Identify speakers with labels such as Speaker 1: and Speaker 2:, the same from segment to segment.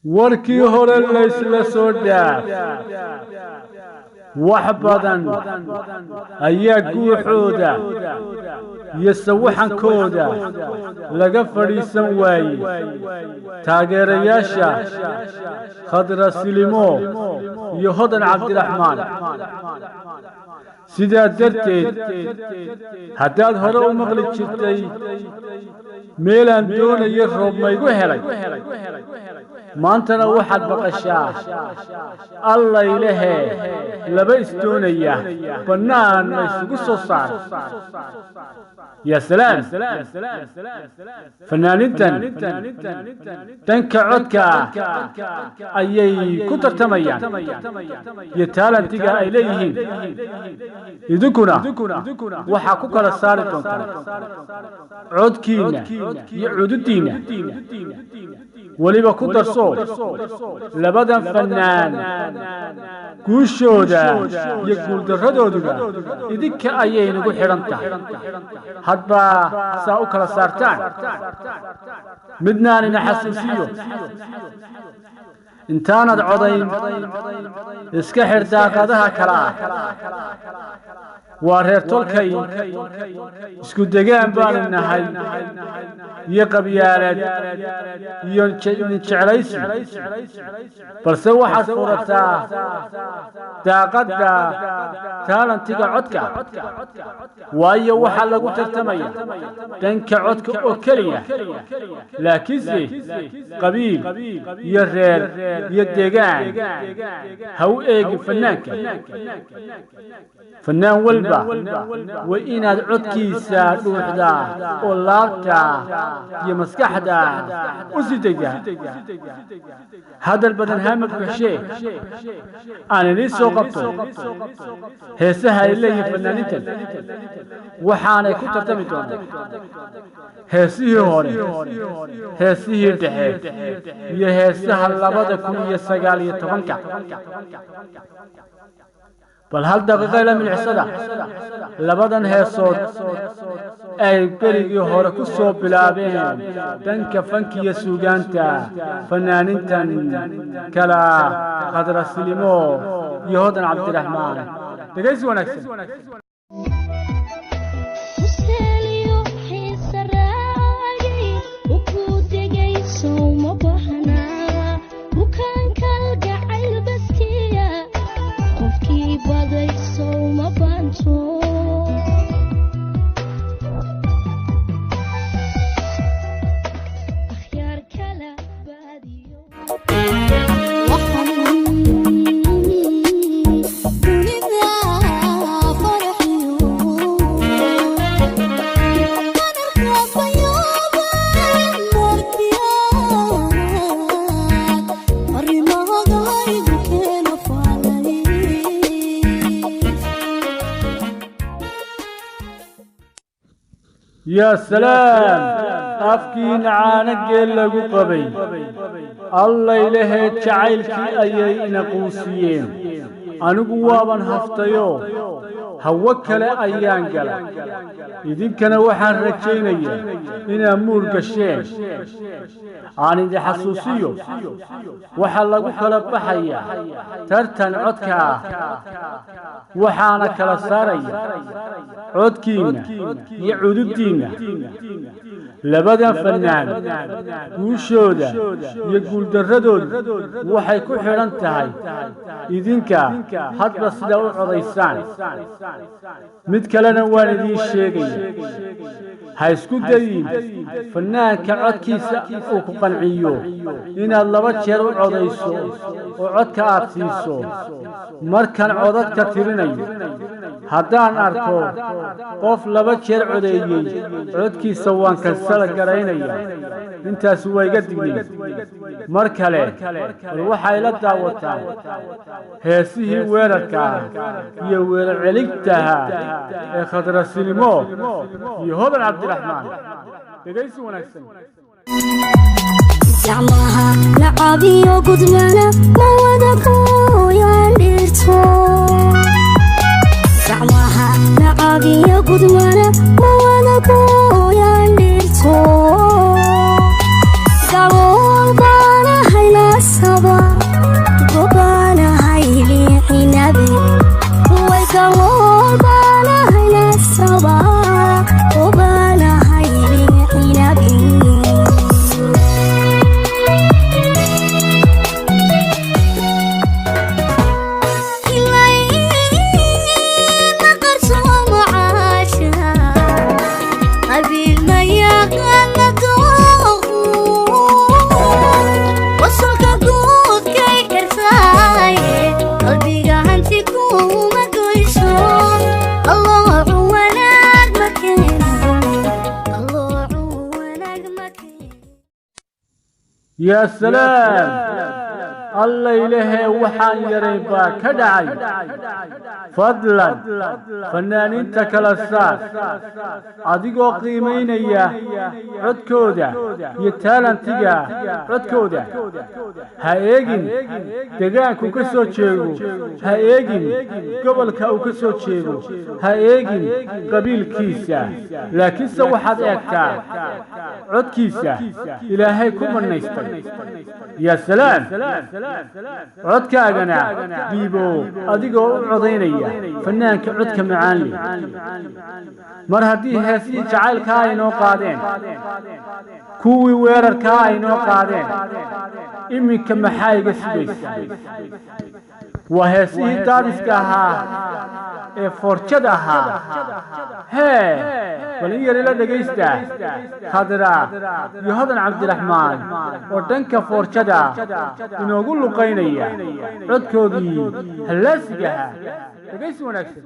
Speaker 1: warkii hore laysla soo dhaaf wax badan ayaa guuxooda iyo sawaxankooda laga fadhiisan waayey taageerayaasha khadra silimo iyo hodan cabdiraxmaan sidaa darteed haddaad hore u maqli jirtay meelaan doonayo roob maygu helay maantana waxaad maqashaa alla ilaahay laba isdoonaya bannaan ma isugu soo saar يا سلام فنانينتن تنك عدك أيي كتر تميان يتالنتيجا إليهين يدكنا وحقوق الصارتون عدكينا يعودتينا وليبا كتر صوت لبدا فنان كوشودا يقول دردودا إذك أيي نقول حرمتا hadba saa u kala saartaan midnaan ina xasuusiyo intaanad codayn iska xir daaqadaha kala ah waa reer tolkay isku degaan baan nahay iyo qabyaalad iyo jeclaysi balse waxaad furataa daaqadda taalantiga codka waayo waxaa lagu tartamaya dhanka codka oo keliya laakiinse qabiil iyo reer iyo deegaan ha u eegin fanaanka fanaan walba وإن عدكيسا دوحدا ولابتا يمسكحدا وزيدجا هذا البدن هامك بشيء أنا ليش سوقته هسها اللي فنانيتن وحنا كنت تميتون هسيه هون هسيه دحيح يهسها اللبادة كل يسقالية تفنكا بل هل دقيقة من العسدة لبدن هي صوت أي بريقي هورك الصوب بلابين دنك فنك يسوغانتا فنانينتا كلا خضر السليمو يهودن عبد الرحمن دقيس ونكسن يا سلام أفكين عانك لغو قبي الله إلهي تعيلك أيي نقوسيين أنو قوابا هفتيو هوكل أيان قلا إذن كان وحان رجيني إن أمور قشين عن دي حسوسيو وحان لغو كلبحيا ترتن عدكا وحانا كالساري عدكينا يعود الدين لبدا فنان وشودا يقول دردود وحي كحران تهي إذنك حد بس دو عضيسان متكلنا والدي الشيقي هايسكو دايين فنان كعدكيسا اوكو قنعيو إن الله بتشير عضيسو وعدك آبسيسو مركان عضدك تريني هدان أركو قف لبتشير عضيي عدكي سوان كالسلق قريني انت سوى قدقني مركالي الوحي لدعوتها هاسيه ويركا يوير عليكتها خضر السلمو يهودن عبد الرحمن تقيسي ونكسن
Speaker 2: زعمها لعبي وقدمنا موادكو يانديرتو زعمها لعبي وقدمنا موادكو يانديرتو زعمها بانا هيلاس
Speaker 1: يا سلام الله إلهي وحان يريبا كدعي فضلا فنانين تكالساس أديقو قيمين إياه عدكودا يتالنتيقا عدكودا هايقين دقاكو كسو تشيغو هايقين قبل كاو كسو تشيغو هايقين قبيل كيسا لكن سوحد اكتا عد كيسا إلهي كمان نيستر يا سلام عدكاغنا بيبو أديقو عضينيا فنانك عدك معاني مر هدي هاسي جعل كاينو قادين كوي ويرر كاينو قادين إمي كمحايق سبيس وهاسي دادسكاها فرشدها هي وليا ليلا دقيستا خضرا يهودن عبد الرحمن ودنك فرشدا إنه أقول له قينية عدكودي هلاسكها دقيس ونكسر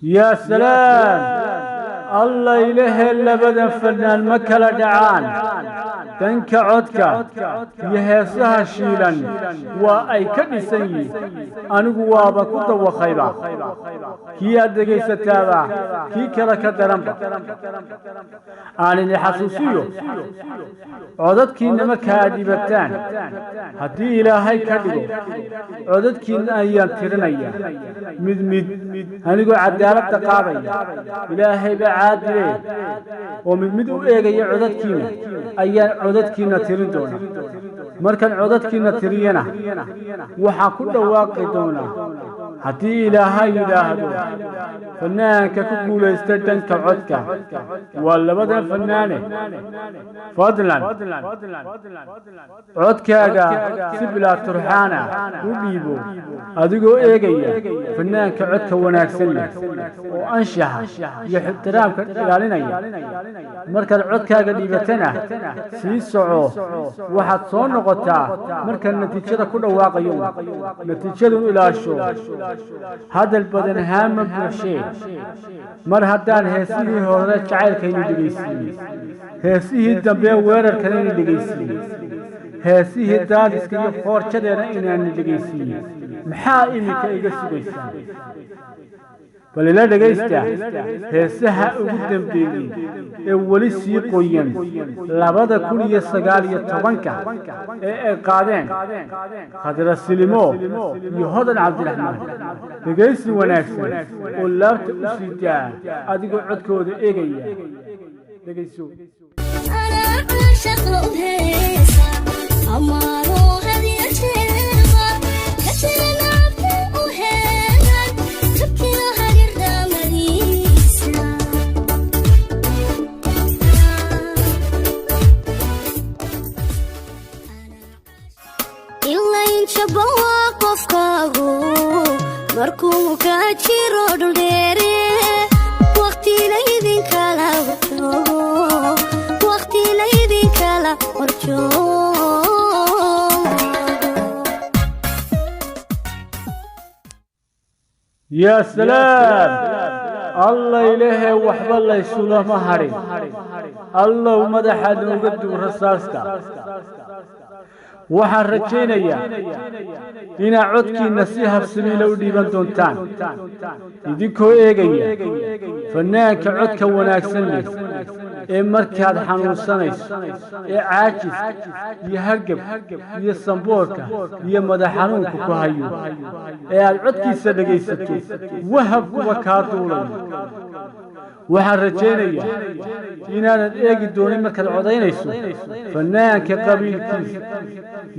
Speaker 1: يا سلام الله إله إلا بدن فنان مكلا دعان تنك عدك يهسها شيلا وأي كنسي أنو وابكوت وخيبا كي أدقي ستابا كي كرك درمبا أنا لحسوسيو عددك إنما كادبتان هدي إلهي كدبو عددك إن أيام ترنيا مد هنقو عدالة تقابي إلهي بعادلي ومد إيغي عددكينا أيام عددكينا ترندونا مركن عددكينا ترينا وحا كل واقع دونا هدي إلهي إلهدو فنانك كقول يستدن كعدك ولا بدل فنانه فضلا عدك سبلا ترحانا وبيبو أدقو إيغي فنانك عدك وناكسن وأنشح يحترامك إلالينيا مركن عدك قديبتنا سيسعو واحد صون نقطة مركن نتيجة كل واقع يوم نتيجة إلى شو هذا البدن هام بشيء مر هدان هسيه هورا جعل كيني دقيسي هسيه دمبي ويرر كيني دقيسي هسيه دان اسكي فورشة دينا إناني دقيسي محائمي كيغا سبيسي ولله دقيستا هسها أقدم بيني ولي سيقوين لابد كل يسقالية طبنكا قادين خضر السلمو يهودن عبد الرحمن دقيسي وناكسي ولابت أسيتا أدقو عدكود إيغيا دقيسو
Speaker 2: أنا عاشق لأبهيسا أمارو هذي أشيغا كسرنا بأهينا تبكينا هذي الرماليسا إلا ينشبوا قفكاغو مركو كاتشيرو دولديري وقتي ليدين كالا ورجو وقتي ليدين كالا ورجو
Speaker 1: يا سلام الله إلهي وحب الله يسوله مهري الله ومدح نوقد ورساسك waxaan rajaynayaa inaad codkiina si habsami leh u dhiiban doontaan idinkoo eegaya fanaanka codka wanaagsan leh ee markaad xanuunsanayso ee caajis iyo hargab iyo samboorka iyo madax xanuunka ku hayo ee aad codkiisa dhegaysato wahabkuba kaa duulayo waxaan rajaynayaa inaadan eegi doonin markaad codaynayso fanaanka qabiilkiisa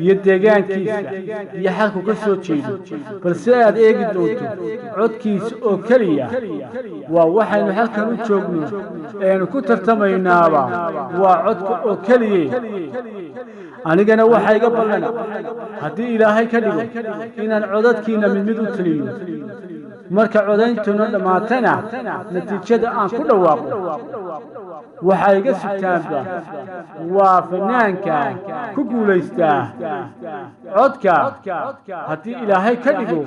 Speaker 1: iyo deegaankiisa iyo xalku ka soo jeedo balse aad eegi doonto codkiisa oo keliya waa waxaynu halkan u joogno eenu ku tartamaynaaba waa codka oo keliye anigana waxaa iga ballana haddii ilaahay ka dhigo inaan codadkiina mid u taliyo marka codayntuna dhamaatana natiijada aan ku dhawaaqo waxa iga sugtaanba waa fanaanka ku guulaystaa codka haddii ilaahay ka dhigo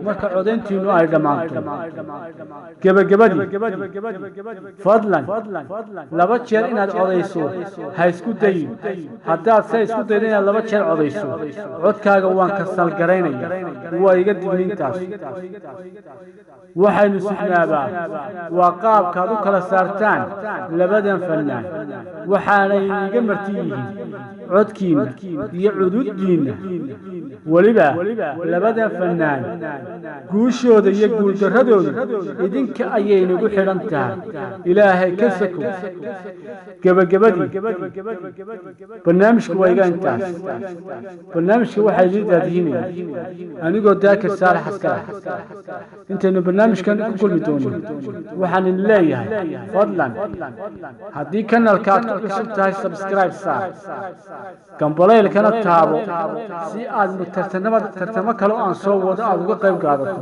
Speaker 1: marka codayntiinu ay dhammaanto gabagabadii fadlan laba jeer inaad codayso ha isku dayin haddaad se isku daydo inaad laba jeer codayso codkaaga waan ka salgaraynaya waa iga digniintaas waxaynu sugnaabaa waa qaabkaad u kala saartaan labadan fannaan waxaanay iga marti yihiin codkiina iyo cududdiinna weliba labadan fannaan guushooda iyo guuldarradooda idinka ayay nagu xidhan tahay ilaahay ka sako gabagabadii barnaamijku waa iga intaas barnaamijka waxay idin daadihinaya anigoo daakir saalax askara intaynu barnaamijkan ku kulmi doono waxaan idin leeyahay fadlan haddii kanalkaad ku cusub tahay subscribe saar gambaleylkana taabo si aad tartamo kale oo aan soo wado aad uga qayb qaadato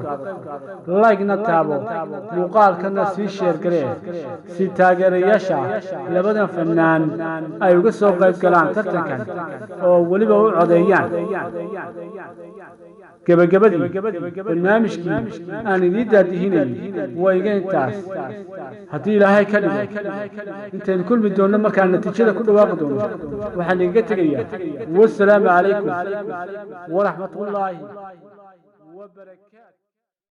Speaker 1: like-na taabo muuqaalkana sii sheer garee si taageerayaasha labadan fannaan ay uga soo qayb galaan tartankan oo weliba u codeeyaan gabagabadii barnaamijkii aan idiin daadihinayay waa iga intaas haddii ilaahay ka dhigo intaynu kulmi doonno markaan natiijada ku dhawaaqi doono waxaan igaga tegayaa wasalaamu calaykum waraxmatullaahi wabarakaatu